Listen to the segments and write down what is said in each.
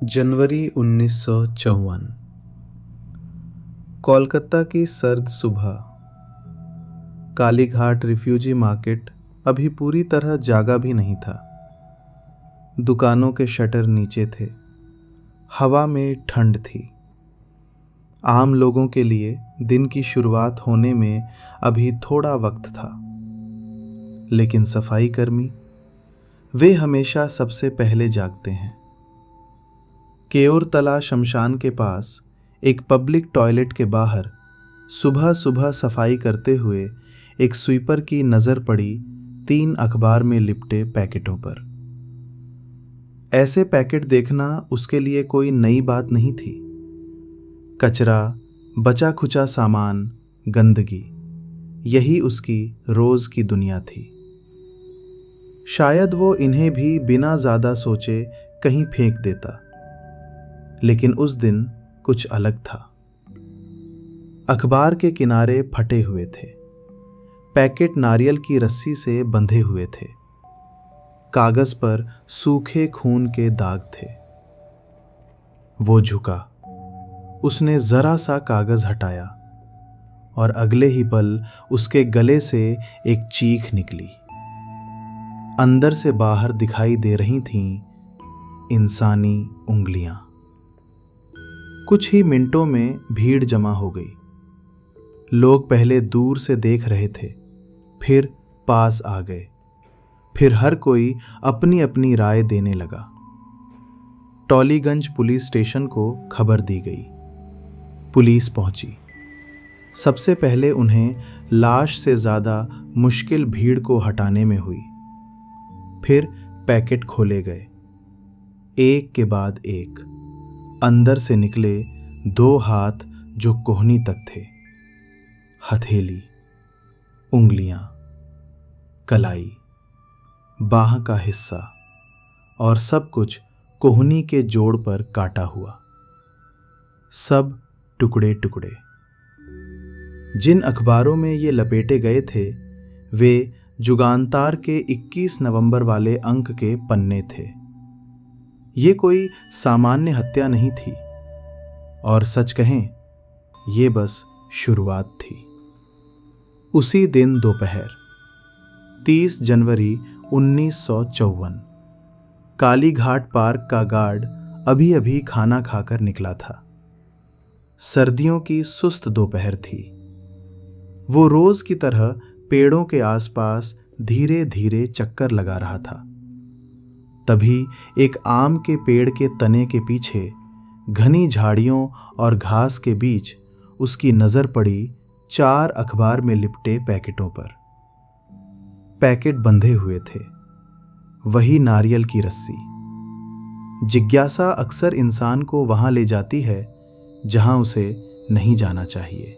जनवरी 1954। कोलकाता की सर्द सुबह। कालीघाट रिफ्यूजी मार्केट अभी पूरी तरह जागा भी नहीं था। दुकानों के शटर नीचे थे। हवा में ठंड थी। आम लोगों के लिए दिन की शुरुआत होने में अभी थोड़ा वक्त था, लेकिन सफाई कर्मी, वे हमेशा सबसे पहले जागते हैं। केओरतला शमशान के पास एक पब्लिक टॉयलेट के बाहर सुबह सुबह सफाई करते हुए एक स्वीपर की नज़र पड़ी 3 अखबार में लिपटे पैकेटों पर। ऐसे पैकेट देखना उसके लिए कोई नई बात नहीं थी। कचरा, बचा खुचा सामान, गंदगी, यही उसकी रोज़ की दुनिया थी। शायद वो इन्हें भी बिना ज़्यादा सोचे कहीं फेंक देता, लेकिन उस दिन कुछ अलग था। अखबार के किनारे फटे हुए थे। पैकेट नारियल की रस्सी से बंधे हुए थे। कागज पर सूखे खून के दाग थे। वो झुका। उसने जरा सा कागज हटाया और अगले ही पल उसके गले से एक चीख निकली। अंदर से बाहर दिखाई दे रही थीं इंसानी उंगलियां। कुछ ही मिनटों में भीड़ जमा हो गई। लोग पहले दूर से देख रहे थे, फिर पास आ गए, फिर हर कोई अपनी अपनी राय देने लगा। टॉलीगंज पुलिस स्टेशन को खबर दी गई। पुलिस पहुंची। सबसे पहले उन्हें लाश से ज़्यादा मुश्किल भीड़ को हटाने में हुई। फिर पैकेट खोले गए, एक के बाद एक। अंदर से निकले 2 हाथ जो कोहनी तक थे। हथेली, उंगलियां, कलाई, बाह का हिस्सा और सब कुछ कोहनी के जोड़ पर काटा हुआ। सब टुकड़े टुकड़े। जिन अखबारों में ये लपेटे गए थे वे जुगांतार के 21 नवंबर वाले अंक के पन्ने थे। ये कोई सामान्य हत्या नहीं थी, और सच कहें ये बस शुरुआत थी। उसी दिन दोपहर 30 जनवरी 1954, कालीघाट पार्क का गार्ड अभी अभी खाना खाकर निकला था। सर्दियों की सुस्त दोपहर थी। वो रोज की तरह पेड़ों के आसपास धीरे धीरे चक्कर लगा रहा था। तभी एक आम के पेड़ के तने के पीछे घनी झाड़ियों और घास के बीच उसकी नज़र पड़ी 4 अखबार में लिपटे पैकेटों पर। पैकेट बंधे हुए थे, वही नारियल की रस्सी। जिज्ञासा अक्सर इंसान को वहां ले जाती है जहां उसे नहीं जाना चाहिए।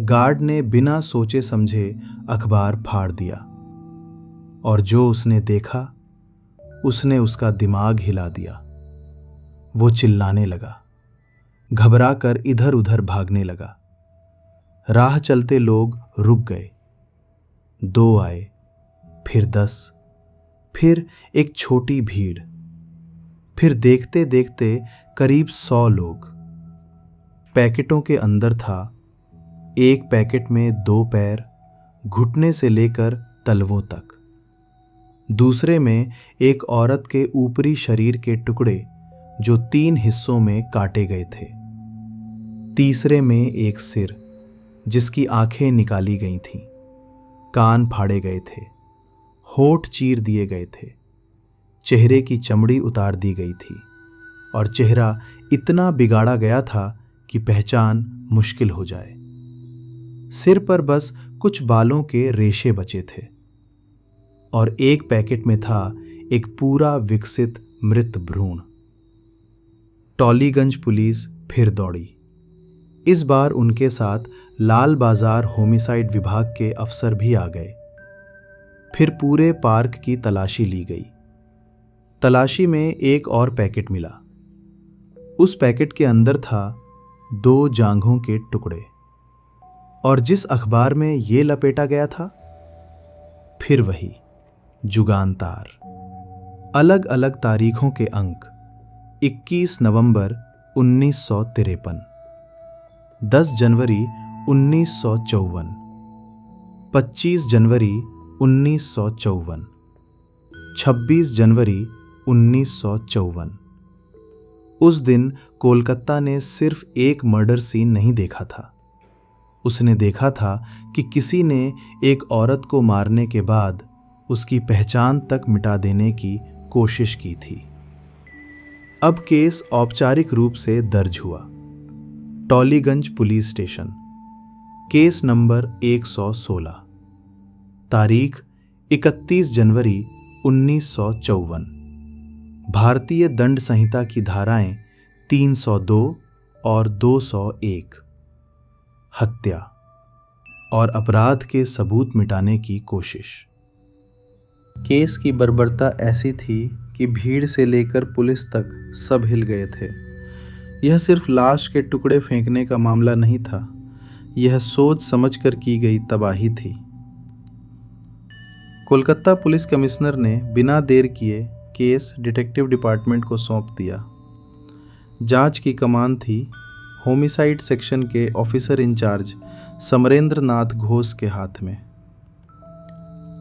गार्ड ने बिना सोचे समझे अखबार फाड़ दिया, और जो उसने देखा उसने उसका दिमाग हिला दिया। वो चिल्लाने लगा, घबरा कर इधर उधर भागने लगा। राह चलते लोग रुक गए। 2 आए, फिर 10, फिर एक छोटी भीड़, फिर देखते देखते करीब 100 लोग। पैकेटों के अंदर था एक पैकेट में 2 पैर, घुटने से लेकर तलवों तक। दूसरे में एक औरत के ऊपरी शरीर के टुकड़े जो 3 हिस्सों में काटे गए थे। तीसरे में एक सिर जिसकी आंखें निकाली गई थीं, कान फाड़े गए थे, होठ चीर दिए गए थे, चेहरे की चमड़ी उतार दी गई थी, और चेहरा इतना बिगाड़ा गया था कि पहचान मुश्किल हो जाए। सिर पर बस कुछ बालों के रेशे बचे थे, और एक पैकेट में था एक पूरा विकसित मृत भ्रूण। टॉलीगंज पुलिस फिर दौड़ी। इस बार उनके साथ लाल बाजार होमिसाइड विभाग के अफसर भी आ गए। फिर पूरे पार्क की तलाशी ली गई। तलाशी में एक और पैकेट मिला। उस पैकेट के अंदर था 2 जांघों के टुकड़े, और जिस अखबार में ये लपेटा गया था, फिर वही जुगांतार। अलग अलग तारीखों के अंक, 21 नवंबर 1953, 10 जनवरी 1954, 25 जनवरी 1954, 26 जनवरी 1954। उस दिन कोलकाता ने सिर्फ एक मर्डर सीन नहीं देखा था, उसने देखा था कि किसी ने एक औरत को मारने के बाद उसकी पहचान तक मिटा देने की कोशिश की थी। अब केस औपचारिक रूप से दर्ज हुआ। Tollygunge police station, case number 116, तारीख 31 जनवरी 1954। भारतीय दंड संहिता की धाराएं 302 और 201, हत्या और अपराध के सबूत मिटाने की कोशिश। केस की बर्बरता ऐसी थी कि भीड़ से लेकर पुलिस तक सब हिल गए थे। यह सिर्फ लाश के टुकड़े फेंकने का मामला नहीं था, यह सोच समझकर की गई तबाही थी। कोलकाता पुलिस कमिश्नर ने बिना देर किए केस डिटेक्टिव डिपार्टमेंट को सौंप दिया। जांच की कमान थी होमिसाइड सेक्शन के ऑफिसर इंचार्ज समरेंद्र नाथ घोष के हाथ में।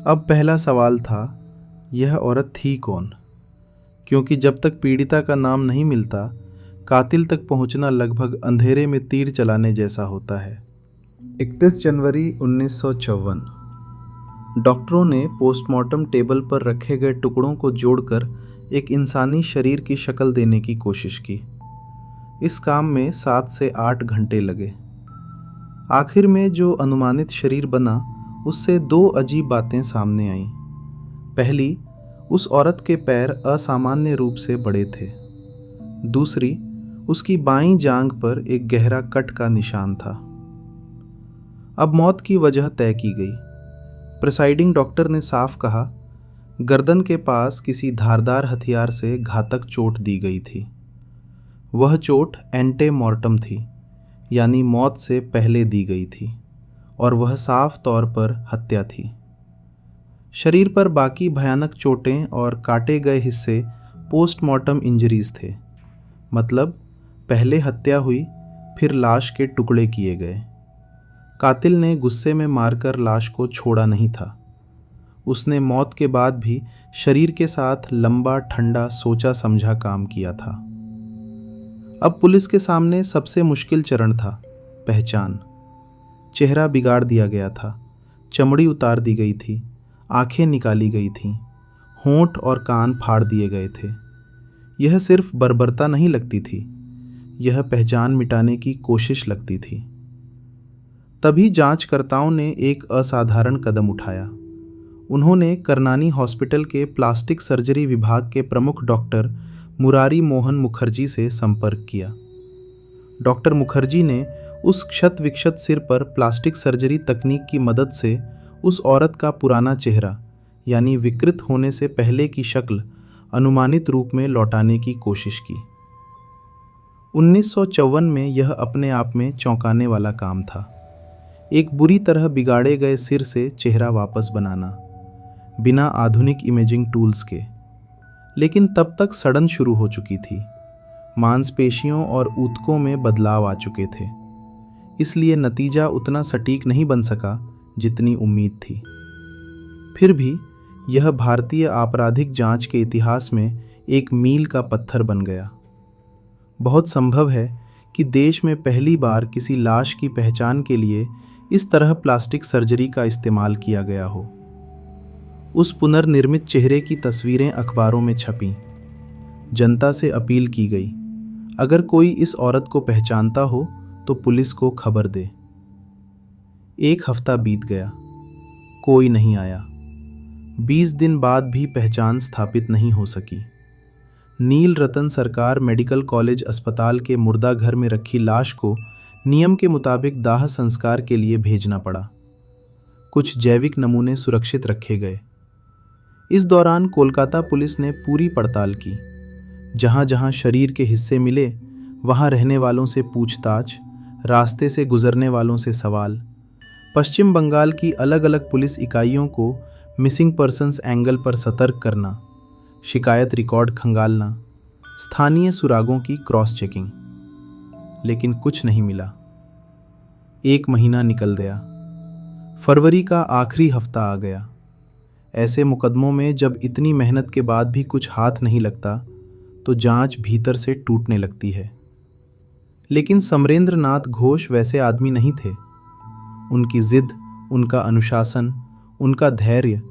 अब पहला सवाल था, यह औरत थी कौन? क्योंकि जब तक पीड़िता का नाम नहीं मिलता, कातिल तक पहुंचना लगभग अंधेरे में तीर चलाने जैसा होता है। 31 जनवरी 1954, डॉक्टरों ने पोस्टमार्टम टेबल पर रखे गए टुकड़ों को जोड़कर एक इंसानी शरीर की शक्ल देने की कोशिश की। इस काम में 7 से 8 घंटे लगे। आखिर में जो अनुमानित शरीर बना, उससे 2 अजीब बातें सामने आईं। पहली, उस औरत के पैर असामान्य रूप से बड़े थे। दूसरी, उसकी बाईं जांघ पर एक गहरा कट का निशान था। अब मौत की वजह तय की गई। प्रिसाइडिंग डॉक्टर ने साफ कहा, गर्दन के पास किसी धारदार हथियार से घातक चोट दी गई थी। वह चोट एंटे मॉर्टम थी, यानी मौत से पहले दी गई थी, और वह साफ तौर पर हत्या थी। शरीर पर बाकी भयानक चोटें और काटे गए हिस्से पोस्टमार्टम इंजरीज थे, मतलब पहले हत्या हुई, फिर लाश के टुकड़े किए गए। कातिल ने गुस्से में मारकर लाश को छोड़ा नहीं था। उसने मौत के बाद भी शरीर के साथ लंबा, ठंडा, सोचा समझा काम किया था। अब पुलिस के सामने सबसे मुश्किल चरण था, पहचान। चेहरा बिगाड़ दिया गया था, चमड़ी उतार दी गई थी, आंखें निकाली गई थीं, होंठ और कान फाड़ दिए गए थे। यह सिर्फ बर्बरता नहीं लगती थी, यह पहचान मिटाने की कोशिश लगती थी। तभी जांचकर्ताओं ने एक असाधारण कदम उठाया। उन्होंने करनानी हॉस्पिटल के प्लास्टिक सर्जरी विभाग के प्रमुख डॉक्टर मुरारी मोहन मुखर्जी से संपर्क किया। डॉक्टर मुखर्जी ने उस क्षत विक्षत सिर पर प्लास्टिक सर्जरी तकनीक की मदद से उस औरत का पुराना चेहरा, यानी विकृत होने से पहले की शक्ल, अनुमानित रूप में लौटाने की कोशिश की। 1954 में यह अपने आप में चौंकाने वाला काम था। एक बुरी तरह बिगाड़े गए सिर से चेहरा वापस बनाना, बिना आधुनिक इमेजिंग टूल्स के। लेकिन तब तक सड़न शुरू हो चुकी थी, मांसपेशियों और ऊतकों में बदलाव आ चुके थे, इसलिए नतीजा उतना सटीक नहीं बन सका जितनी उम्मीद थी। फिर भी यह भारतीय आपराधिक जांच के इतिहास में एक मील का पत्थर बन गया। बहुत संभव है कि देश में पहली बार किसी लाश की पहचान के लिए इस तरह प्लास्टिक सर्जरी का इस्तेमाल किया गया हो। उस पुनर्निर्मित चेहरे की तस्वीरें अखबारों में छपीं। जनता से अपील की गई, अगर कोई इस औरत को पहचानता हो तो पुलिस को खबर दे। 1 हफ्ता बीत गया, कोई नहीं आया। 20 दिन बाद भी पहचान स्थापित नहीं हो सकी। नील रतन सरकार मेडिकल कॉलेज अस्पताल के मुर्दा घर में रखी लाश को नियम के मुताबिक दाह संस्कार के लिए भेजना पड़ा। कुछ जैविक नमूने सुरक्षित रखे गए। इस दौरान कोलकाता पुलिस ने पूरी पड़ताल की। जहां जहां शरीर के हिस्से मिले, वहां रहने वालों से पूछताछ, रास्ते से गुजरने वालों से सवाल। पश्चिम बंगाल की अलग अलग पुलिस इकाइयों को मिसिंग पर्सन्स एंगल पर सतर्क करना, शिकायत रिकॉर्ड खंगालना, स्थानीय सुरागों की क्रॉस चेकिंग, लेकिन कुछ नहीं मिला। 1 महीना निकल गया। फरवरी का आखिरी हफ्ता आ गया। ऐसे मुकदमों में जब इतनी मेहनत के बाद भी कुछ हाथ नहीं लगता तो जांच भीतर से टूटने लगती है। लेकिन समरेंद्र नाथ घोष वैसे आदमी नहीं थे। उनकी जिद, उनका अनुशासन, उनका धैर्य,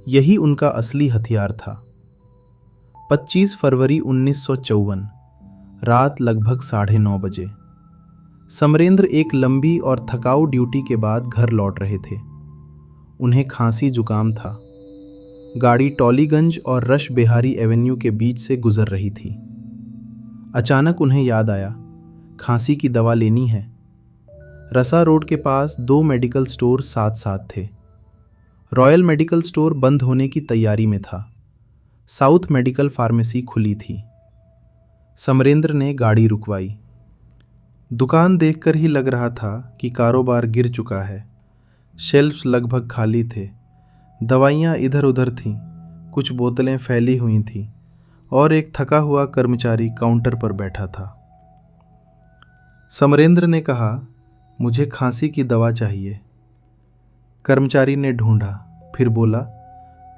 यही उनका असली हथियार था। 25 फरवरी 1954 रात लगभग 9:30 बजे समरेंद्र एक लंबी और थकाऊ ड्यूटी के बाद घर लौट रहे थे। उन्हें खांसी जुकाम था। गाड़ी टॉलीगंज और रश बिहारी एवेन्यू के बीच से गुजर रही थी। अचानक उन्हें याद आया, खांसी की दवा लेनी है। रसा रोड के पास 2 मेडिकल स्टोर साथ साथ थे। रॉयल मेडिकल स्टोर बंद होने की तैयारी में था। साउथ मेडिकल फार्मेसी खुली थी। समरेंद्र ने गाड़ी रुकवाई। दुकान देखकर ही लग रहा था कि कारोबार गिर चुका है। शेल्फ्स लगभग खाली थे। दवाइयाँ इधर उधर थीं, कुछ बोतलें फैली हुई थीं और एक थका हुआ कर्मचारी काउंटर पर बैठा था। समरेंद्र ने कहा, मुझे खांसी की दवा चाहिए। कर्मचारी ने ढूंढा, फिर बोला,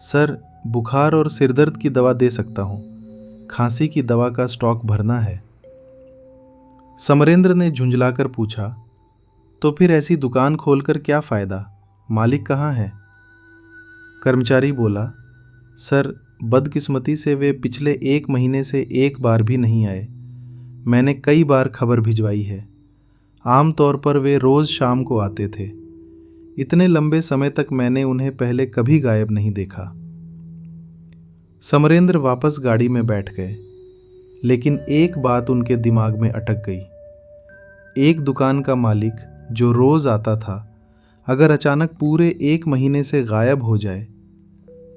सर बुखार और सिरदर्द की दवा दे सकता हूँ, खांसी की दवा का स्टॉक भरना है। समरेंद्र ने झुंझलाकर पूछा, तो फिर ऐसी दुकान खोलकर क्या फ़ायदा, मालिक कहाँ है? कर्मचारी बोला, सर बदकिस्मती से वे पिछले 1 महीने से एक बार भी नहीं आए। मैंने कई बार खबर भिजवाई है। आम तौर पर वे रोज़ शाम को आते थे। इतने लंबे समय तक मैंने उन्हें पहले कभी गायब नहीं देखा। समरेंद्र वापस गाड़ी में बैठ गए, लेकिन एक बात उनके दिमाग में अटक गई। एक दुकान का मालिक जो रोज़ आता था, अगर अचानक पूरे 1 महीने से गायब हो जाए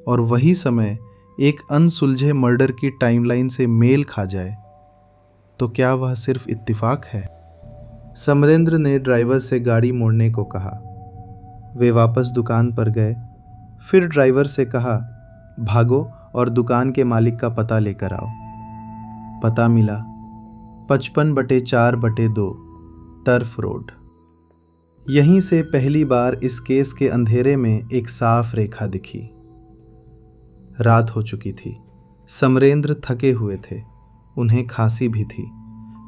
और वही समय एक अनसुलझे मर्डर की टाइमलाइन से मेल खा जाए, तो क्या वह सिर्फ इत्तेफाक है? समरेंद्र ने ड्राइवर से गाड़ी मोड़ने को कहा। वे वापस दुकान पर गए। फिर ड्राइवर से कहा, भागो और दुकान के मालिक का पता लेकर आओ। पता मिला, 55/4/2 टर्फ रोड। यहीं से पहली बार इस केस के अंधेरे में एक साफ रेखा दिखी। रात हो चुकी थी। समरेंद्र थके हुए थे, उन्हें खांसी भी थी।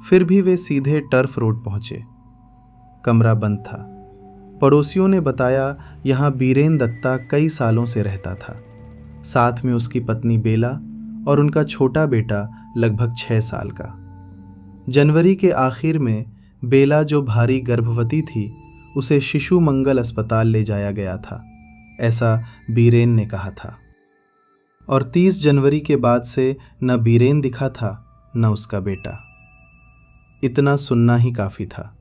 फिर भी वे सीधे टर्फ रोड पहुंचे। कमरा बंद था। पड़ोसियों ने बताया, यहाँ बीरेन दत्ता कई सालों से रहता था। साथ में उसकी पत्नी बेला और उनका छोटा बेटा लगभग 6 साल का। जनवरी के आखिर में बेला, जो भारी गर्भवती थी, उसे शिशु मंगल अस्पताल ले जाया गया था, ऐसा बीरेन ने कहा था। और 30 जनवरी के बाद से न बीरेन दिखा था न उसका बेटा। इतना सुनना ही काफ़ी था।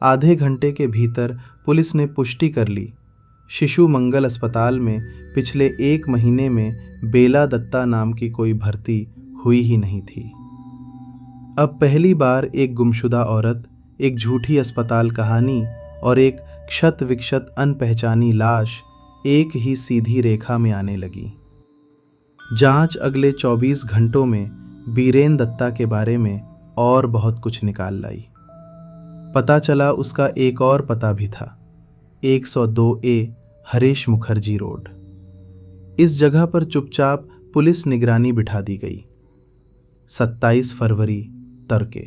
आधे घंटे के भीतर पुलिस ने पुष्टि कर ली, शिशु मंगल अस्पताल में पिछले 1 महीने में बेला दत्ता नाम की कोई भर्ती हुई ही नहीं थी। अब पहली बार एक गुमशुदा औरत, एक झूठी अस्पताल कहानी और एक क्षत विक्षत अनपहचानी लाश एक ही सीधी रेखा में आने लगी। जांच अगले 24 घंटों में बीरेन दत्ता के बारे में और बहुत कुछ निकाल लाई। पता चला उसका एक और पता भी था, 102A हरीश मुखर्जी रोड। इस जगह पर चुपचाप पुलिस निगरानी बिठा दी गई। 27 फरवरी तड़के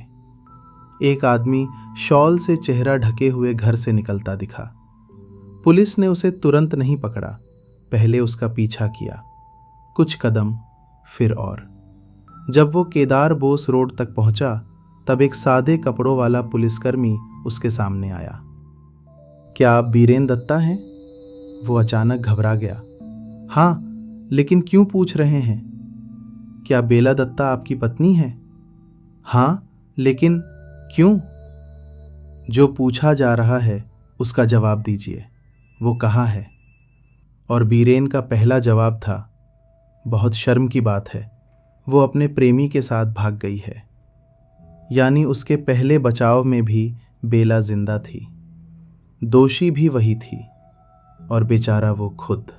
एक आदमी शॉल से चेहरा ढके हुए घर से निकलता दिखा। पुलिस ने उसे तुरंत नहीं पकड़ा, पहले उसका पीछा किया, कुछ कदम, फिर और। जब वो केदार बोस रोड तक पहुंचा, तब एक सादे कपड़ों वाला पुलिसकर्मी उसके सामने आया। क्या आप बीरेन दत्ता हैं? वो अचानक घबरा गया। हाँ, लेकिन क्यों पूछ रहे हैं? क्या बेला दत्ता आपकी पत्नी है? हाँ, लेकिन क्यों? जो पूछा जा रहा है उसका जवाब दीजिए, वो कहाँ है? और बीरेन का पहला जवाब था, बहुत शर्म की बात है, वो अपने प्रेमी के साथ भाग गई है। यानी उसके पहले बचाव में भी बेला जिंदा थी, दोषी भी वही थी और बेचारा वो खुद।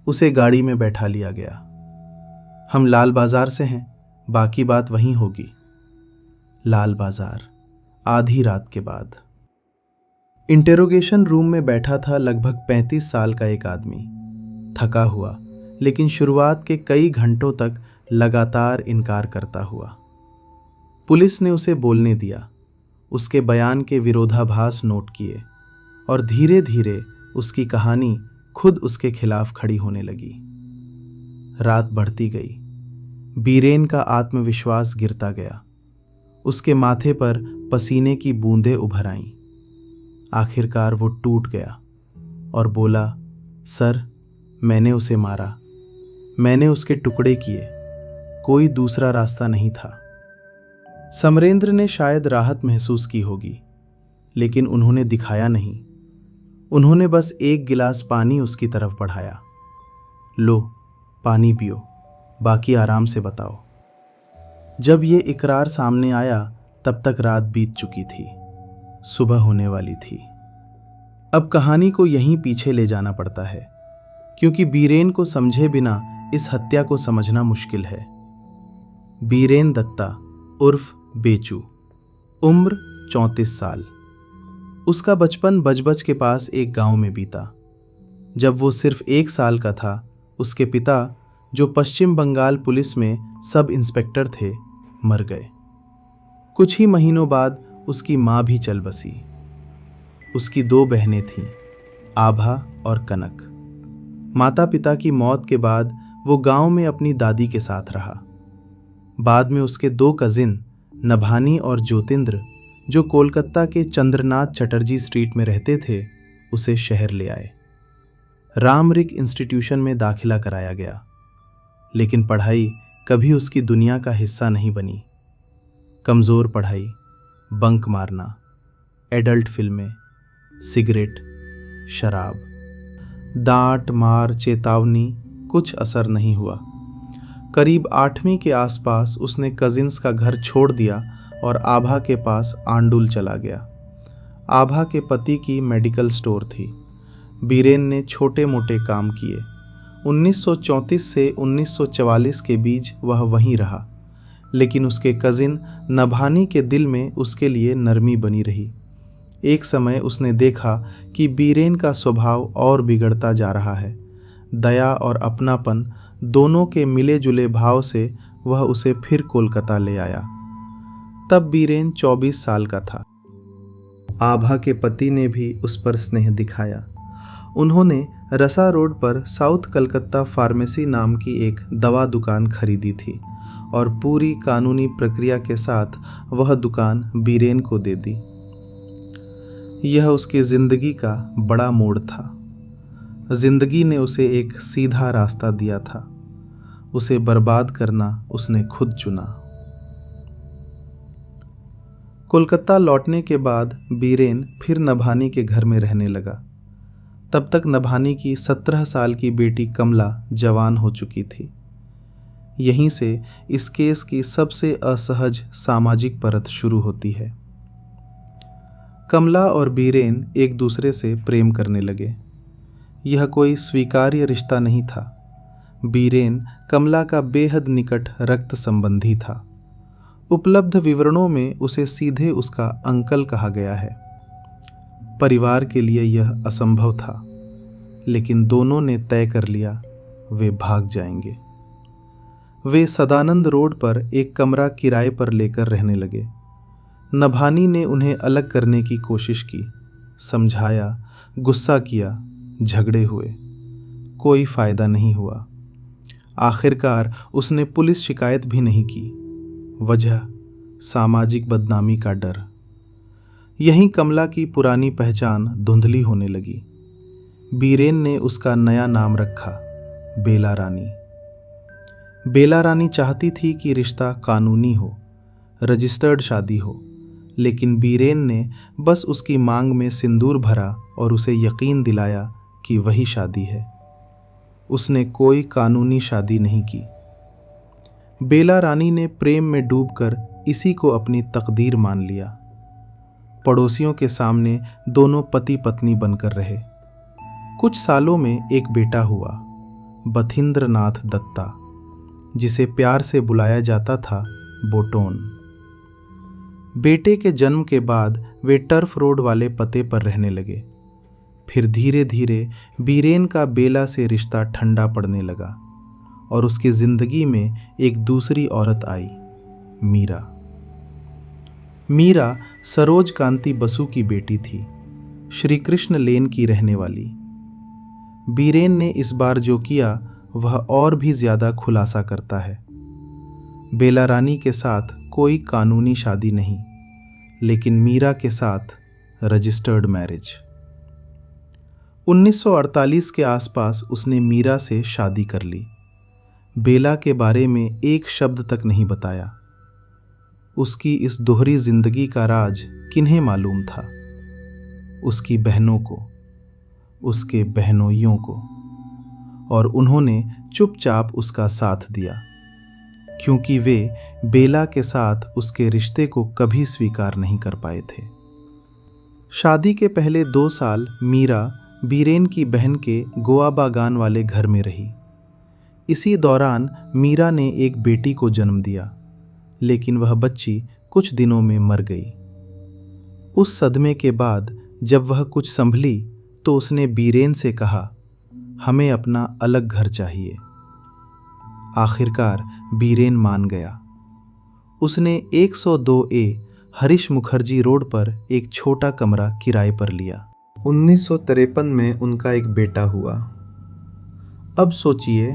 उसे गाड़ी में बैठा लिया गया। हम लाल बाजार से हैं, बाकी बात वहीं होगी। लाल बाजार, आधी रात के बाद। इंटेरोगेशन रूम में बैठा था लगभग 35 साल का एक आदमी, थका हुआ, लेकिन शुरुआत के कई घंटों तक लगातार इनकार करता हुआ। पुलिस ने उसे बोलने दिया, उसके बयान के विरोधाभास नोट किए और धीरे धीरे उसकी कहानी खुद उसके खिलाफ खड़ी होने लगी। रात बढ़ती गई, बीरेन का आत्मविश्वास गिरता गया, उसके माथे पर पसीने की बूंदें उभर आईं। आखिरकार वो टूट गया और बोला, सर, मैंने उसे मारा, मैंने उसके टुकड़े किए, कोई दूसरा रास्ता नहीं था। समरेंद्र ने शायद राहत महसूस की होगी, लेकिन उन्होंने दिखाया नहीं। उन्होंने बस एक गिलास पानी उसकी तरफ बढ़ाया। लो, पानी पियो, बाकी आराम से बताओ। जब ये इकरार सामने आया तब तक रात बीत चुकी थी, सुबह होने वाली थी। अब कहानी को यहीं पीछे ले जाना पड़ता है, क्योंकि बीरेन को समझे बिना इस हत्या को समझना मुश्किल है। बीरेन दत्ता उर्फ बेचू, उम्र 34 साल। उसका बचपन बजबज के पास एक गांव में बीता। जब वो सिर्फ 1 साल का था, उसके पिता, जो पश्चिम बंगाल पुलिस में सब इंस्पेक्टर थे, मर गए। कुछ ही महीनों बाद उसकी माँ भी चल बसी। उसकी 2 बहनें थीं, आभा और कनक। माता पिता की मौत के बाद वो गांव में अपनी दादी के साथ रहा। बाद में उसके 2 कजिन नभानी और ज्योतिंद्र, जो कोलकाता के चंद्रनाथ चटर्जी स्ट्रीट में रहते थे, उसे शहर ले आए। रामरिक इंस्टीट्यूशन में दाखिला कराया गया, लेकिन पढ़ाई कभी उसकी दुनिया का हिस्सा नहीं बनी। कमज़ोर पढ़ाई, बंक मारना, एडल्ट फिल्में, सिगरेट, शराब, डांट मार, चेतावनी, कुछ असर नहीं हुआ। करीब 8वीं के आसपास उसने कजिन्स का घर छोड़ दिया और आभा के पास आंडुल चला गया। आभा के पति की मेडिकल स्टोर थी। बीरेन ने छोटे मोटे काम किए। 1934 से 1944 के बीच वह वहीं रहा, लेकिन उसके कजिन नभानी के दिल में उसके लिए नरमी बनी रही। एक समय उसने देखा कि बीरेन का स्वभाव और बिगड़ता जा रहा है। दया और अपनापन दोनों के मिले जुले भाव से वह उसे फिर कोलकाता ले आया। तब बीरेन 24 साल का था। आभा के पति ने भी उस पर स्नेह दिखाया। उन्होंने रसा रोड पर साउथ कलकत्ता फार्मेसी नाम की एक दवा दुकान खरीदी थी और पूरी कानूनी प्रक्रिया के साथ वह दुकान बीरेन को दे दी। यह उसकी जिंदगी का बड़ा मोड़ था। जिंदगी ने उसे एक सीधा रास्ता दिया था। उसे बर्बाद करना उसने खुद चुना। कोलकाता लौटने के बाद बीरेन फिर नभानी के घर में रहने लगा। तब तक नभानी की 17 साल की बेटी कमला जवान हो चुकी थी। यहीं से इस केस की सबसे असहज सामाजिक परत शुरू होती है। कमला और बीरेन एक दूसरे से प्रेम करने लगे। यह कोई स्वीकार्य रिश्ता नहीं था। बीरेन कमला का बेहद निकट रक्त संबंधी था। उपलब्ध विवरणों में उसे सीधे उसका अंकल कहा गया है। परिवार के लिए यह असंभव था, लेकिन दोनों ने तय कर लिया वे भाग जाएंगे। वे सदानंद रोड पर एक कमरा किराए पर लेकर रहने लगे। नभानी ने उन्हें अलग करने की कोशिश की, समझाया, गुस्सा किया, झगड़े हुए, कोई फायदा नहीं हुआ। आखिरकार उसने पुलिस शिकायत भी नहीं की। वजह सामाजिक बदनामी का डर। यहीं कमला की पुरानी पहचान धुंधली होने लगी। बीरेन ने उसका नया नाम रखा, बेला रानी। बेला रानी चाहती थी कि रिश्ता कानूनी हो, रजिस्टर्ड शादी हो, लेकिन बीरेन ने बस उसकी मांग में सिंदूर भरा और उसे यकीन दिलाया कि वही शादी है। उसने कोई कानूनी शादी नहीं की। बेला रानी ने प्रेम में डूबकर इसी को अपनी तकदीर मान लिया। पड़ोसियों के सामने दोनों पति पत्नी बनकर रहे। कुछ सालों में एक बेटा हुआ, बथिंद्रनाथ दत्ता। जिसे प्यार से बुलाया जाता था बोटोन। बेटे के जन्म के बाद वे टर्फ रोड वाले पते पर रहने लगे। फिर धीरे धीरे बीरेन का बेला से रिश्ता ठंडा पड़ने लगा और उसकी जिंदगी में एक दूसरी औरत आई, मीरा। मीरा सरोज कांति बसु की बेटी थी, श्री कृष्ण लेन की रहने वाली। बीरेन ने इस बार जो किया वह और भी ज्यादा खुलासा करता है। बेला रानी के साथ कोई कानूनी शादी नहीं, लेकिन मीरा के साथ रजिस्टर्ड मैरिज। 1948 के आसपास उसने मीरा से शादी कर ली। बेला के बारे में एक शब्द तक नहीं बताया। उसकी इस दोहरी जिंदगी का राज किन्हें मालूम था? उसकी बहनों को, उसके बहनोइयों को, और उन्होंने चुपचाप उसका साथ दिया, क्योंकि वे बेला के साथ उसके रिश्ते को कभी स्वीकार नहीं कर पाए थे। शादी के पहले 2 साल मीरा बीरेन की बहन के गोवा बागान वाले घर में रही। इसी दौरान मीरा ने एक बेटी को जन्म दिया, लेकिन वह बच्ची कुछ दिनों में मर गई। उस सदमे के बाद जब वह कुछ संभली तो उसने बीरेन से कहा, हमें अपना अलग घर चाहिए। आखिरकार बीरेन मान गया। उसने 102A हरीश मुखर्जी रोड पर एक छोटा कमरा किराए पर लिया। 1953 में उनका एक बेटा हुआ। अब सोचिए,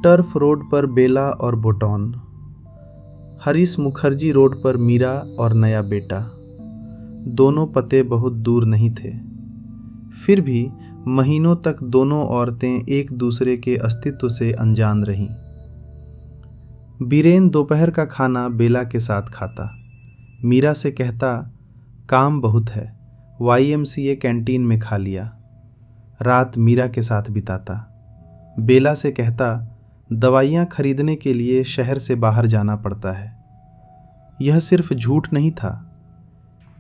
टर्फ रोड पर बेला और बोटोन, हरीश मुखर्जी रोड पर मीरा और नया बेटा। दोनों पते बहुत दूर नहीं थे, फिर भी महीनों तक दोनों औरतें एक दूसरे के अस्तित्व से अनजान रहीं। बीरेन दोपहर का खाना बेला के साथ खाता, मीरा से कहता, काम बहुत है, YMCA कैंटीन में खा लिया। रात मीरा के साथ बिताता। बेला से कहता, दवाइयाँ खरीदने के लिए शहर से बाहर जाना पड़ता है। यह सिर्फ झूठ नहीं था,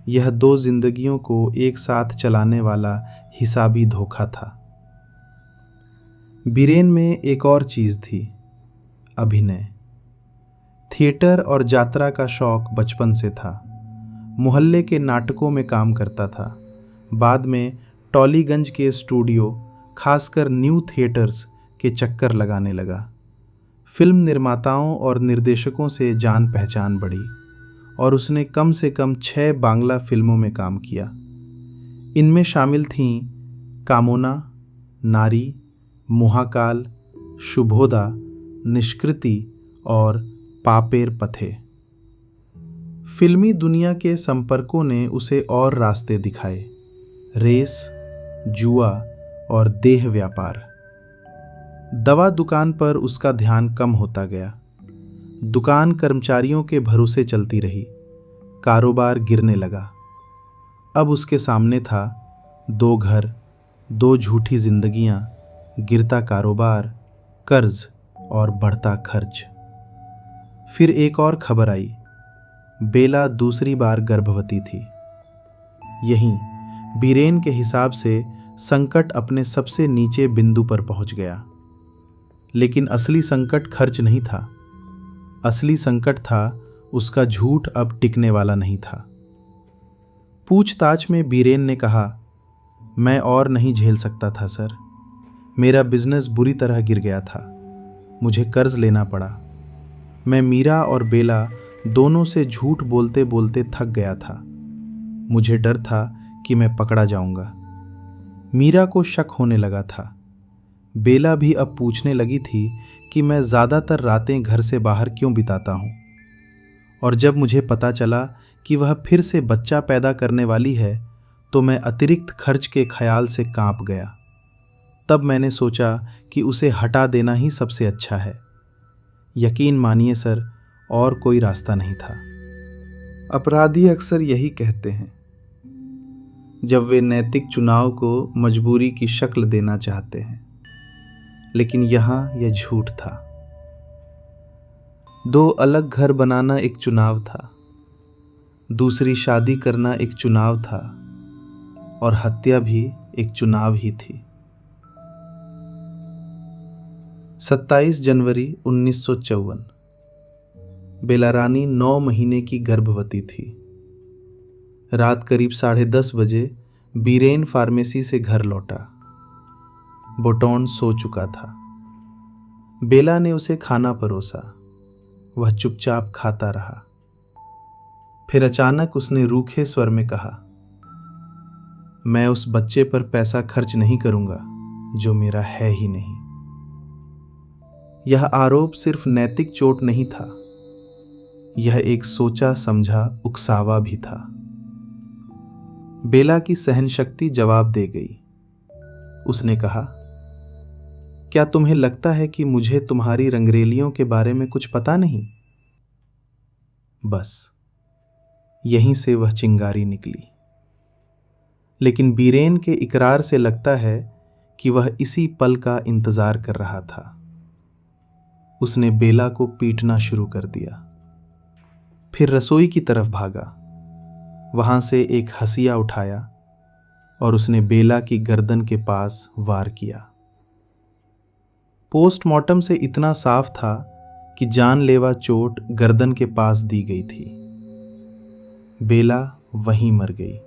यह 2 जिंदगियों को एक साथ चलाने वाला हिसाबी धोखा था। बीरेन में एक और चीज़ थी, अभिनय। थिएटर और यात्रा का शौक बचपन से था। मोहल्ले के नाटकों में काम करता था। बाद में टॉलीगंज के स्टूडियो, खासकर न्यू थिएटर्स के चक्कर लगाने लगा। फिल्म निर्माताओं और निर्देशकों से जान पहचान बढ़ी और उसने कम से कम 6 बांग्ला फिल्मों में काम किया। इनमें शामिल थीं कामोना, नारी, मुहाकाल, शुभोदा, निष्कृति और पापेर पथे। फिल्मी दुनिया के संपर्कों ने उसे और रास्ते दिखाए, रेस, जुआ और देह व्यापार। दवा दुकान पर उसका ध्यान कम होता गया। दुकान कर्मचारियों के भरोसे चलती रही, कारोबार गिरने लगा। अब उसके सामने था 2 घर, 2 झूठी जिंदगियां, गिरता कारोबार, कर्ज और बढ़ता खर्च। फिर एक और खबर आई, बेला दूसरी बार गर्भवती थी। यहीं बीरेन के हिसाब से संकट अपने सबसे नीचे बिंदु पर पहुंच गया। लेकिन असली संकट खर्च नहीं था, असली संकट था उसका झूठ अब टिकने वाला नहीं था। पूछताछ में बीरेन ने कहा, मैं और नहीं झेल सकता था सर, मेरा बिजनेस बुरी तरह गिर गया था, मुझे कर्ज लेना पड़ा। मैं मीरा और बेला दोनों से झूठ बोलते बोलते थक गया था। मुझे डर था कि मैं पकड़ा जाऊंगा। मीरा को शक होने लगा था। बेला भी अब पूछने लगी थी कि मैं ज़्यादातर रातें घर से बाहर क्यों बिताता हूँ। और जब मुझे पता चला कि वह फिर से बच्चा पैदा करने वाली है तो मैं अतिरिक्त खर्च के ख्याल से कांप गया। तब मैंने सोचा कि उसे हटा देना ही सबसे अच्छा है। यकीन मानिए सर, और कोई रास्ता नहीं था। अपराधी अक्सर यही कहते हैं जब वे नैतिक चुनाव को मजबूरी की शक्ल देना चाहते हैं, लेकिन यहाँ यह झूठ था। 2 अलग घर बनाना एक चुनाव था, दूसरी शादी करना एक चुनाव था, और हत्या भी एक चुनाव ही थी। 27 जनवरी 1954। बेलारानी 9 महीने की गर्भवती थी। रात करीब 10:30 बजे बीरेन फार्मेसी से घर लौटा। बोटॉन सो चुका था। बेला ने उसे खाना परोसा। वह चुपचाप खाता रहा। फिर अचानक उसने रूखे स्वर में कहा, मैं उस बच्चे पर पैसा खर्च नहीं करूंगा जो मेरा है ही नहीं। यह आरोप सिर्फ नैतिक चोट नहीं था, यह एक सोचा समझा उकसावा भी था। बेला की सहनशक्ति जवाब दे गई। उसने कहा, क्या तुम्हें लगता है कि मुझे तुम्हारी रंगरेलियों के बारे में कुछ पता नहीं? बस यहीं से वह चिंगारी निकली। लेकिन बीरेन के इकरार से लगता है कि वह इसी पल का इंतजार कर रहा था। उसने बेला को पीटना शुरू कर दिया। फिर रसोई की तरफ भागा। वहां से एक हंसिया उठाया और उसने बेला की गर्दन के पास वार किया। पोस्टमार्टम से इतना साफ था कि जानलेवा चोट गर्दन के पास दी गई थी। बेला वहीं मर गई।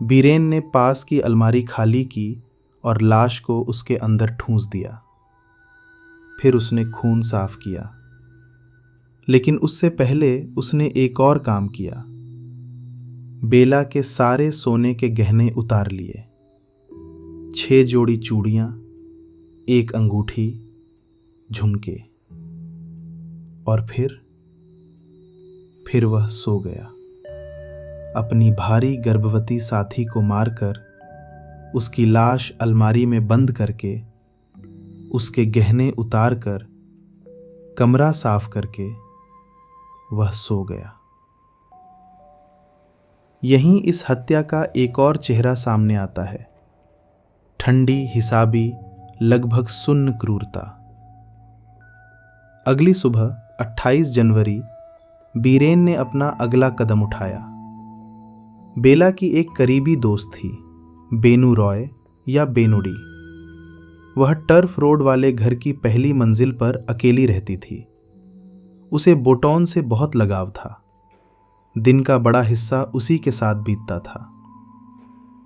बीरेन ने पास की अलमारी खाली की और लाश को उसके अंदर ठूंस दिया। फिर उसने खून साफ किया। लेकिन उससे पहले उसने एक और काम किया। बेला के सारे सोने के गहने उतार लिए। 6 जोड़ी चूड़ियां, 1 अंगूठी, झुमके। और फिर वह सो गया। अपनी भारी गर्भवती साथी को मारकर, उसकी लाश अलमारी में बंद करके, उसके गहने उतारकर, कमरा साफ करके वह सो गया। यहीं इस हत्या का एक और चेहरा सामने आता है। ठंडी, हिसाबी, लगभग सुन्न क्रूरता। अगली सुबह 28 जनवरी बीरेन ने अपना अगला कदम उठाया। बेला की एक करीबी दोस्त थी, बेनू रॉय या बेनुडी। वह टर्फ रोड वाले घर की पहली मंजिल पर अकेली रहती थी। उसे बोटॉन से बहुत लगाव था। दिन का बड़ा हिस्सा उसी के साथ बीतता था।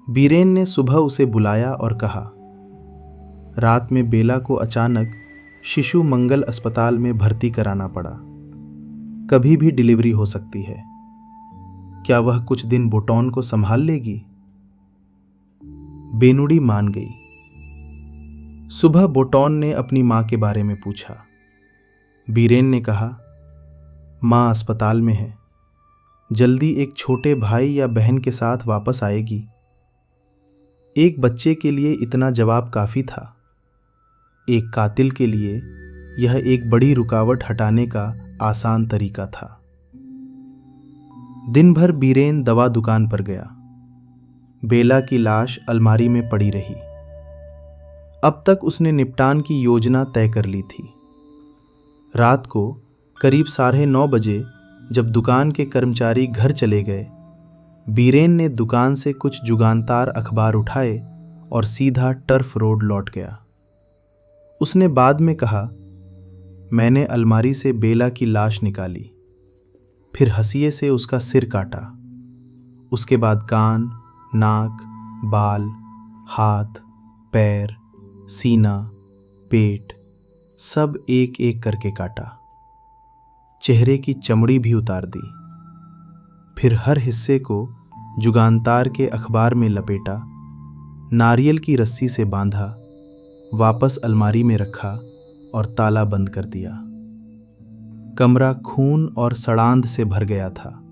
बीरेन ने सुबह उसे बुलाया और कहा, रात में बेला को अचानक शिशु मंगल अस्पताल में भर्ती कराना पड़ा। कभी भी डिलीवरी हो सकती है। क्या वह कुछ दिन बोटॉन को संभाल लेगी? बेनुडी मान गई। सुबह बोटॉन ने अपनी मां के बारे में पूछा। बीरेन ने कहा, मां अस्पताल में है, जल्दी एक छोटे भाई या बहन के साथ वापस आएगी। एक बच्चे के लिए इतना जवाब काफी था। एक कातिल के लिए यह एक बड़ी रुकावट हटाने का आसान तरीका था। दिन भर बीरेन दवा दुकान पर गया। बेला की लाश अलमारी में पड़ी रही। अब तक उसने निपटान की योजना तय कर ली थी। रात को करीब 9:30 बजे जब दुकान के कर्मचारी घर चले गए, बीरेन ने दुकान से कुछ जुगानतार अखबार उठाए और सीधा टर्फ रोड लौट गया। उसने बाद में कहा, मैंने अलमारी से बेला की लाश निकाली, फिर हंसिए से उसका सिर काटा। उसके बाद कान, नाक, बाल, हाथ, पैर, सीना, पेट, सब एक एक करके काटा। चेहरे की चमड़ी भी उतार दी। फिर हर हिस्से को जुगानतार के अखबार में लपेटा, नारियल की रस्सी से बांधा, वापस अलमारी में रखा और ताला बंद कर दिया। कमरा खून और सड़ांध से भर गया था,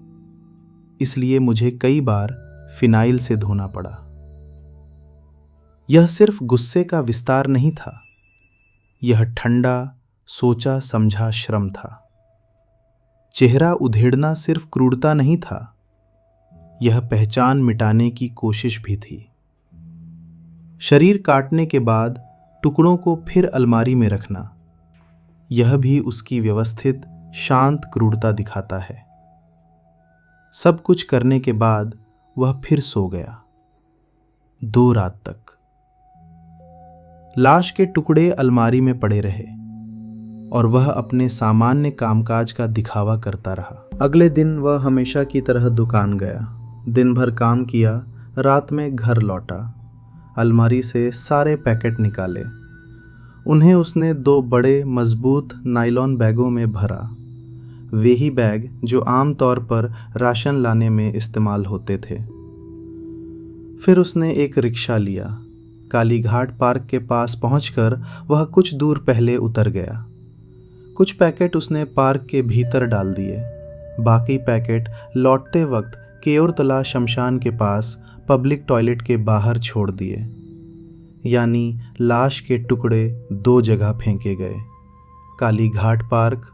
इसलिए मुझे कई बार फिनाइल से धोना पड़ा। यह सिर्फ गुस्से का विस्तार नहीं था, यह ठंडा, सोचा समझा श्रम था। चेहरा उधेड़ना सिर्फ क्रूरता नहीं था, यह पहचान मिटाने की कोशिश भी थी। शरीर काटने के बाद टुकड़ों को फिर अलमारी में रखना, यह भी उसकी व्यवस्थित, शांत क्रूरता दिखाता है। सब कुछ करने के बाद वह फिर सो गया, 2 रात तक। लाश के टुकड़े अलमारी में पड़े रहे और वह अपने सामान्य कामकाज का दिखावा करता रहा। अगले दिन वह हमेशा की तरह दुकान गया, दिन भर काम किया, रात में घर लौटा, अलमारी से सारे पैकेट निकाले। उन्हें उसने 2 बड़े मजबूत नायलॉन बैगों में भरा, वे ही बैग जो आमतौर पर राशन लाने में इस्तेमाल होते थे। फिर उसने एक रिक्शा लिया। कालीघाट पार्क के पास पहुंचकर वह कुछ दूर पहले उतर गया। कुछ पैकेट उसने पार्क के भीतर डाल दिए, बाकी पैकेट लौटते वक्त केयोरतला शमशान के पास पब्लिक टॉयलेट के बाहर छोड़ दिए। यानी लाश के टुकड़े 2 जगह फेंके गए, कालीघाट पार्क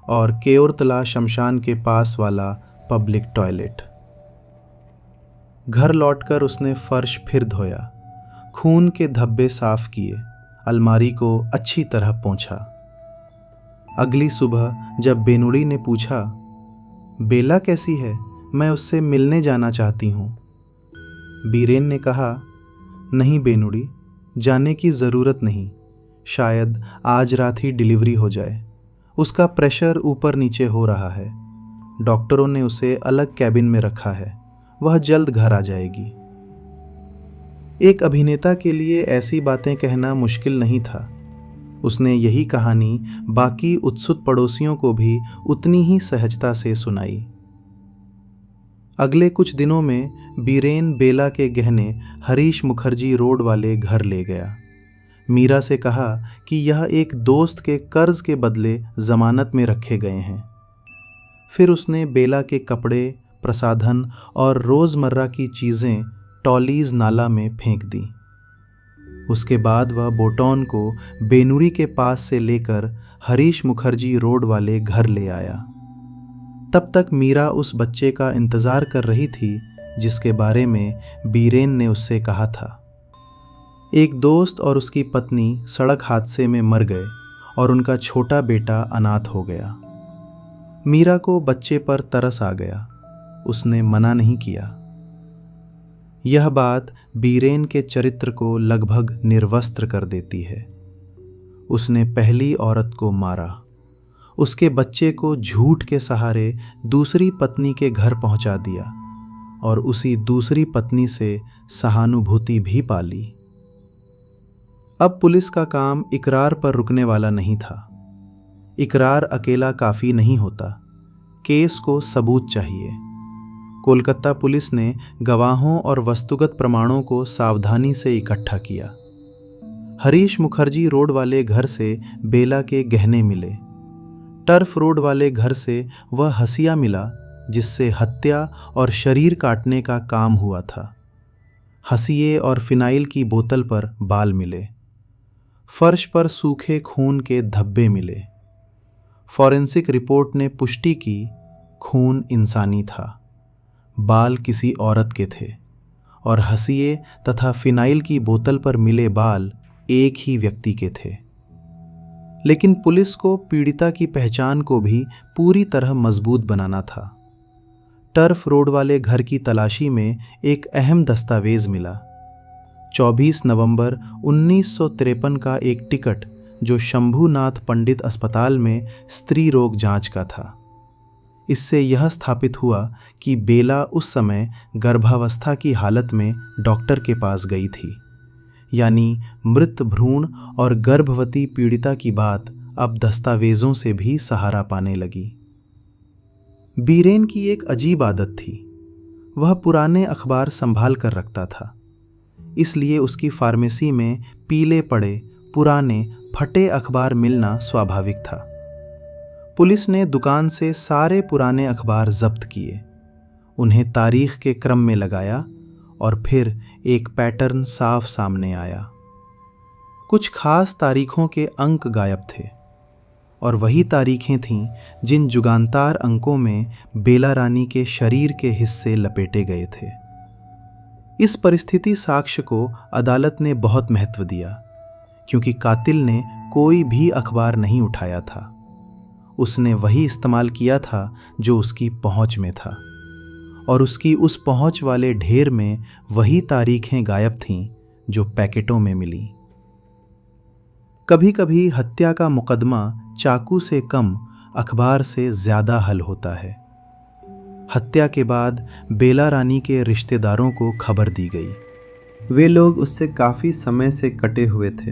और केयोरतला शमशान के पास वाला पब्लिक टॉयलेट। घर लौटकर उसने फर्श फिर धोया, खून के धब्बे साफ किए, अलमारी को अच्छी तरह पोंछा। अगली सुबह जब बेनुड़ी ने पूछा, बेला कैसी है, मैं उससे मिलने जाना चाहती हूँ, बीरेन ने कहा, नहीं बेनुड़ी, जाने की ज़रूरत नहीं, शायद आज रात ही डिलीवरी हो जाए। उसका प्रेशर ऊपर नीचे हो रहा है, डॉक्टरों ने उसे अलग कैबिन में रखा है, वह जल्द घर आ जाएगी। एक अभिनेता के लिए ऐसी बातें कहना मुश्किल नहीं था। उसने यही कहानी बाकी उत्सुक पड़ोसियों को भी उतनी ही सहजता से सुनाई। अगले कुछ दिनों में बीरेन बेला के गहने हरीश मुखर्जी रोड वाले घर ले गया। मीरा से कहा कि यह एक दोस्त के कर्ज के बदले जमानत में रखे गए हैं। फिर उसने बेला के कपड़े, प्रसाधन और रोज़मर्रा की चीज़ें टॉलीज नाला में फेंक दी। उसके बाद वह बोटॉन को बेनुड़ी के पास से लेकर हरीश मुखर्जी रोड वाले घर ले आया। तब तक मीरा उस बच्चे का इंतज़ार कर रही थी जिसके बारे में बीरेन ने उससे कहा था। एक दोस्त और उसकी पत्नी सड़क हादसे में मर गए और उनका छोटा बेटा अनाथ हो गया। मीरा को बच्चे पर तरस आ गया, उसने मना नहीं किया। यह बात बीरेन के चरित्र को लगभग निर्वस्त्र कर देती है। उसने पहली औरत को मारा, उसके बच्चे को झूठ के सहारे दूसरी पत्नी के घर पहुंचा दिया और उसी दूसरी पत्नी से सहानुभूति भी पाली। अब पुलिस का काम इकरार पर रुकने वाला नहीं था। इकरार अकेला काफ़ी नहीं होता, केस को सबूत चाहिए। कोलकाता पुलिस ने गवाहों और वस्तुगत प्रमाणों को सावधानी से इकट्ठा किया। हरीश मुखर्जी रोड वाले घर से बेला के गहने मिले। टर्फ रोड वाले घर से वह हसिया मिला जिससे हत्या और शरीर काटने का काम हुआ था। हसिये और फिनाइल की बोतल पर बाल मिले। फर्श पर सूखे खून के धब्बे मिले। फॉरेंसिक रिपोर्ट ने पुष्टि की खून इंसानी था, बाल किसी औरत के थे और हसिये तथा फिनाइल की बोतल पर मिले बाल एक ही व्यक्ति के थे। लेकिन पुलिस को पीड़िता की पहचान को भी पूरी तरह मजबूत बनाना था। टर्फ रोड वाले घर की तलाशी में एक अहम दस्तावेज मिला, 24 नवंबर 1953 का एक टिकट जो शंभूनाथ पंडित अस्पताल में स्त्री रोग जांच का था। इससे यह स्थापित हुआ कि बेला उस समय गर्भावस्था की हालत में डॉक्टर के पास गई थी। यानी मृत भ्रूण और गर्भवती पीड़िता की बात अब दस्तावेजों से भी सहारा पाने लगी। बीरेन की एक अजीब आदत थी, वह पुराने अखबार संभाल कर रखता था। इसलिए उसकी फार्मेसी में पीले पड़े पुराने फटे अखबार मिलना स्वाभाविक था। पुलिस ने दुकान से सारे पुराने अखबार जब्त किए, उन्हें तारीख के क्रम में लगाया और फिर एक पैटर्न साफ सामने आया। कुछ खास तारीखों के अंक गायब थे और वही तारीखें थीं जिन जुगांतार अंकों में बेला रानी के शरीर के हिस्से लपेटे गए थे। इस परिस्थिति साक्ष्य को अदालत ने बहुत महत्व दिया क्योंकि कातिल ने कोई भी अखबार नहीं उठाया था। उसने वही इस्तेमाल किया था जो उसकी पहुंच में था और उसकी उस पहुंच वाले ढेर में वही तारीखें गायब थीं जो पैकेटों में मिली। कभी कभी हत्या का मुकदमा चाकू से कम अखबार से ज्यादा हल होता है। हत्या के बाद बेला रानी के रिश्तेदारों को खबर दी गई। वे लोग उससे काफ़ी समय से कटे हुए थे,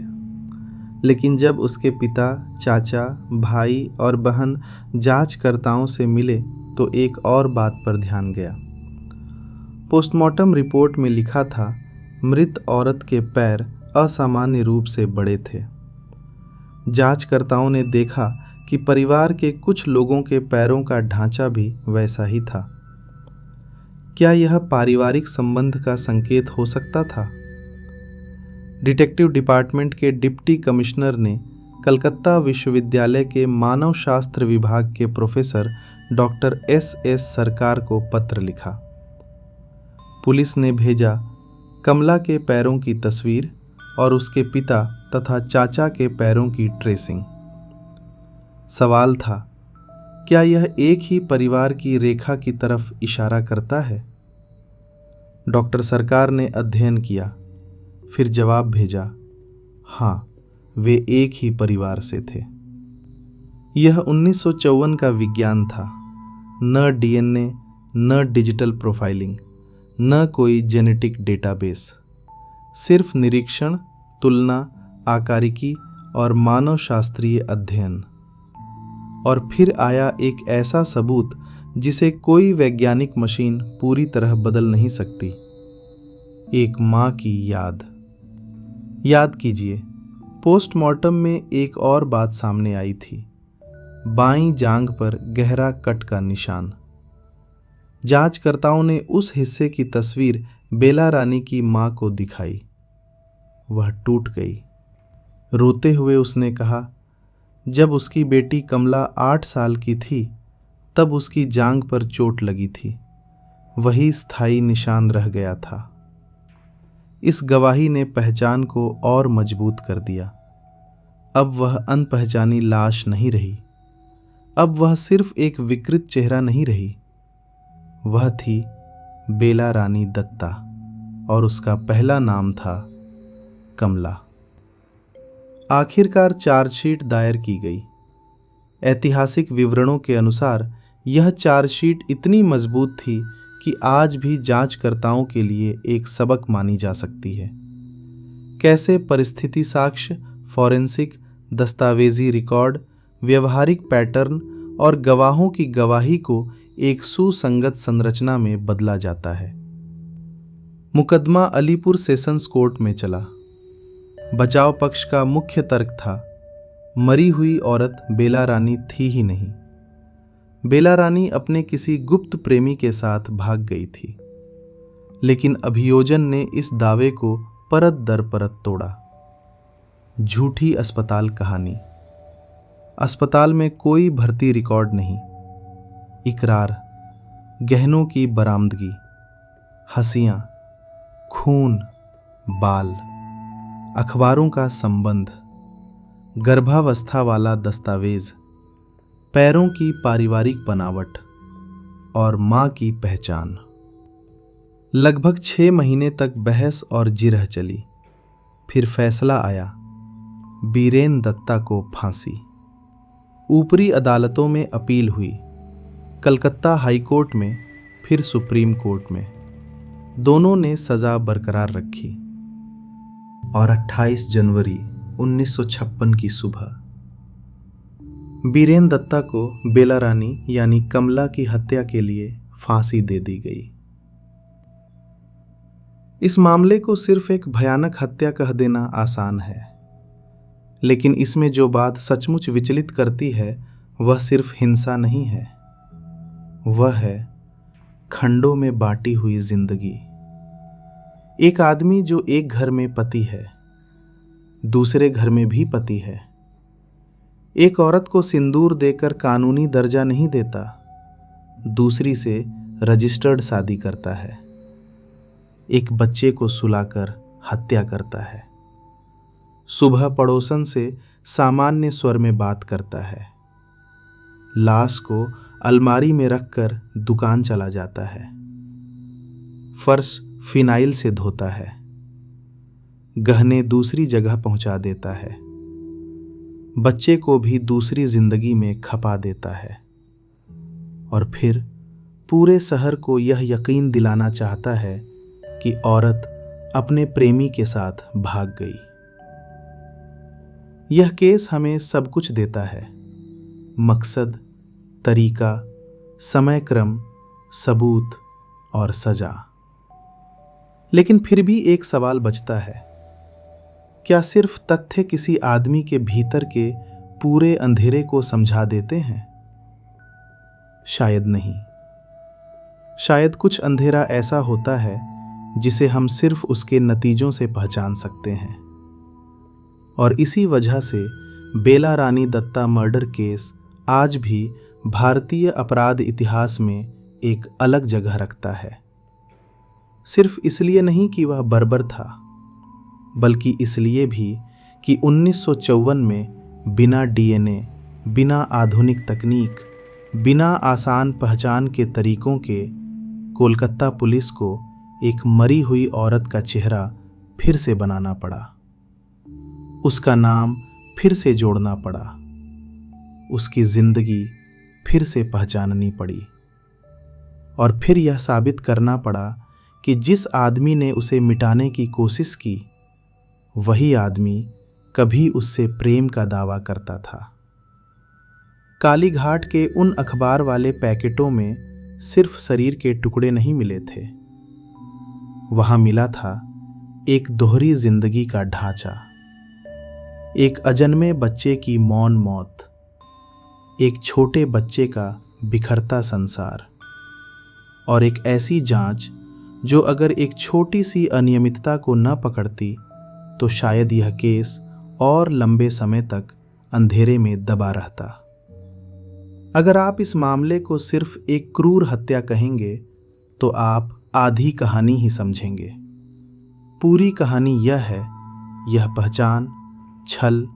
लेकिन जब उसके पिता, चाचा, भाई और बहन जांचकर्ताओं से मिले तो एक और बात पर ध्यान गया। पोस्टमार्टम रिपोर्ट में लिखा था, मृत औरत के पैर असामान्य रूप से बड़े थे। जांचकर्ताओं ने देखा कि परिवार के कुछ लोगों के पैरों का ढांचा भी वैसा ही था। क्या यह पारिवारिक संबंध का संकेत हो सकता था? डिटेक्टिव डिपार्टमेंट के डिप्टी कमिश्नर ने कलकत्ता विश्वविद्यालय के मानव शास्त्र विभाग के प्रोफेसर डॉक्टर एस सरकार को पत्र लिखा। पुलिस ने भेजा कमला के पैरों की तस्वीर और उसके पिता तथा चाचा के पैरों की ट्रेसिंग। सवाल था, क्या यह एक ही परिवार की रेखा की तरफ इशारा करता है? डॉक्टर सरकार ने अध्ययन किया, फिर जवाब भेजा, हाँ, वे एक ही परिवार से थे। यह 1954 का विज्ञान था। न डीएनए, न डिजिटल प्रोफाइलिंग, न कोई जेनेटिक डेटाबेस, सिर्फ निरीक्षण, तुलना, आकारिकी और मानव शास्त्रीय अध्ययन। और फिर आया एक ऐसा सबूत जिसे कोई वैज्ञानिक मशीन पूरी तरह बदल नहीं सकती। एक माँ की याद। याद कीजिए, पोस्टमार्टम में एक और बात सामने आई थी, बाईं जांघ पर गहरा कट का निशान। जांचकर्ताओं ने उस हिस्से की तस्वीर बेला रानी की माँ को दिखाई। वह टूट गई। रोते हुए उसने कहा, जब उसकी बेटी कमला 8 साल की थी तब उसकी जांघ पर चोट लगी थी। वही स्थायी निशान रह गया था। इस गवाही ने पहचान को और मजबूत कर दिया। अब वह अनपहचानी लाश नहीं रही। अब वह सिर्फ एक विकृत चेहरा नहीं रही। वह थी बेला रानी दत्ता और उसका पहला नाम था कमला। आखिरकार चार्जशीट दायर की गई। ऐतिहासिक विवरणों के अनुसार यह चार्जशीट इतनी मजबूत थी कि आज भी जांचकर्ताओं के लिए एक सबक मानी जा सकती है। कैसे परिस्थिति साक्ष्य, फॉरेंसिक, दस्तावेजी रिकॉर्ड, व्यवहारिक पैटर्न और गवाहों की गवाही को एक सुसंगत संरचना में बदला जाता है। मुकदमा अलीपुर सेशंस कोर्ट में चला। बचाव पक्ष का मुख्य तर्क था, मरी हुई औरत बेला रानी थी ही नहीं। बेला रानी अपने किसी गुप्त प्रेमी के साथ भाग गई थी। लेकिन अभियोजन ने इस दावे को परत दर परत तोड़ा। झूठी अस्पताल कहानी। अस्पताल में कोई भर्ती रिकॉर्ड नहीं। इकरार, गहनों की बरामदगी, हंसियां, खून, बाल, अखबारों का संबंध, गर्भावस्था वाला दस्तावेज, पैरों की पारिवारिक बनावट और मां की पहचान। लगभग 6 महीने तक बहस और जिरह चली। फिर फैसला आया, बीरेन दत्ता को फांसी। ऊपरी अदालतों में अपील हुई, कलकत्ता हाई कोर्ट में, फिर सुप्रीम कोर्ट में। दोनों ने सजा बरकरार रखी। और 28 जनवरी 1956 की सुबह बीरेन दत्ता को बेला रानी यानी कमला की हत्या के लिए फांसी दे दी गई। इस मामले को सिर्फ एक भयानक हत्या कह देना आसान है, लेकिन इसमें जो बात सचमुच विचलित करती है वह सिर्फ हिंसा नहीं है, वह है खंडों में बांटी हुई जिंदगी। एक आदमी जो एक घर में पति है, दूसरे घर में भी पति है। एक औरत को सिंदूर देकर कानूनी दर्जा नहीं देता, दूसरी से रजिस्टर्ड शादी करता है। एक बच्चे को सुलाकर हत्या करता है। सुबह पड़ोसन से सामान्य स्वर में बात करता है। लाश को अलमारी में रखकर दुकान चला जाता है। फर्श फिनाइल से धोता है। गहने दूसरी जगह पहुंचा देता है। बच्चे को भी दूसरी जिंदगी में खपा देता है और फिर पूरे शहर को यह यकीन दिलाना चाहता है कि औरत अपने प्रेमी के साथ भाग गई। यह केस हमें सब कुछ देता है, मकसद, तरीका, समय क्रम, सबूत और सजा। लेकिन फिर भी एक सवाल बचता है, क्या सिर्फ तथ्य किसी आदमी के भीतर के पूरे अंधेरे को समझा देते हैं? शायद नहीं। शायद कुछ अंधेरा ऐसा होता है जिसे हम सिर्फ उसके नतीजों से पहचान सकते हैं। और इसी वजह से बेला रानी दत्ता मर्डर केस आज भी भारतीय अपराध इतिहास में एक अलग जगह रखता है। सिर्फ इसलिए नहीं कि वह बर्बर था, बल्कि इसलिए भी कि 1954 में बिना डीएनए, बिना आधुनिक तकनीक, बिना आसान पहचान के तरीकों के कोलकाता पुलिस को एक मरी हुई औरत का चेहरा फिर से बनाना पड़ा, उसका नाम फिर से जोड़ना पड़ा, उसकी जिंदगी फिर से पहचाननी पड़ी और फिर यह साबित करना पड़ा कि जिस आदमी ने उसे मिटाने की कोशिश की, वही आदमी कभी उससे प्रेम का दावा करता था। कालीघाट के उन अखबार वाले पैकेटों में सिर्फ शरीर के टुकड़े नहीं मिले थे, वहां मिला था एक दोहरी जिंदगी का ढांचा, एक अजन्मे बच्चे की मौन मौत, एक छोटे बच्चे का बिखरता संसार और एक ऐसी जांच जो अगर एक छोटी सी अनियमितता को न पकड़ती तो शायद यह केस और लंबे समय तक अंधेरे में दबा रहता। अगर आप इस मामले को सिर्फ एक क्रूर हत्या कहेंगे तो आप आधी कहानी ही समझेंगे। पूरी कहानी यह है, यह पहचान, छल,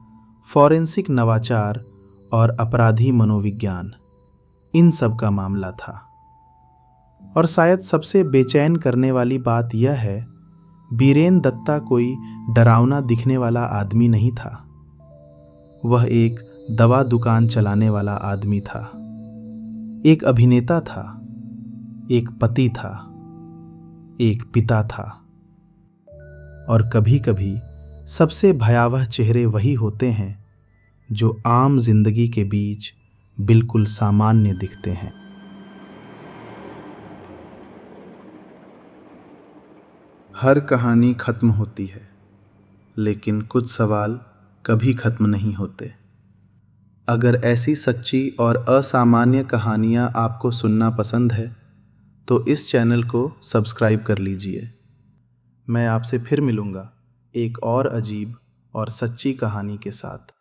फॉरेंसिक नवाचार और अपराधी मनोविज्ञान, इन सब का मामला था। और शायद सबसे बेचैन करने वाली बात यह है, बीरेन दत्ता कोई डरावना दिखने वाला आदमी नहीं था। वह एक दवा दुकान चलाने वाला आदमी था, एक अभिनेता था, एक पति था, एक पिता था। और कभी कभी सबसे भयावह चेहरे वही होते हैं जो आम जिंदगी के बीच बिल्कुल सामान्य दिखते हैं। हर कहानी खत्म होती है, लेकिन कुछ सवाल कभी खत्म नहीं होते। अगर ऐसी सच्ची और असामान्य कहानियाँ आपको सुनना पसंद है तो इस चैनल को सब्सक्राइब कर लीजिए। मैं आपसे फिर मिलूँगा एक और अजीब और सच्ची कहानी के साथ।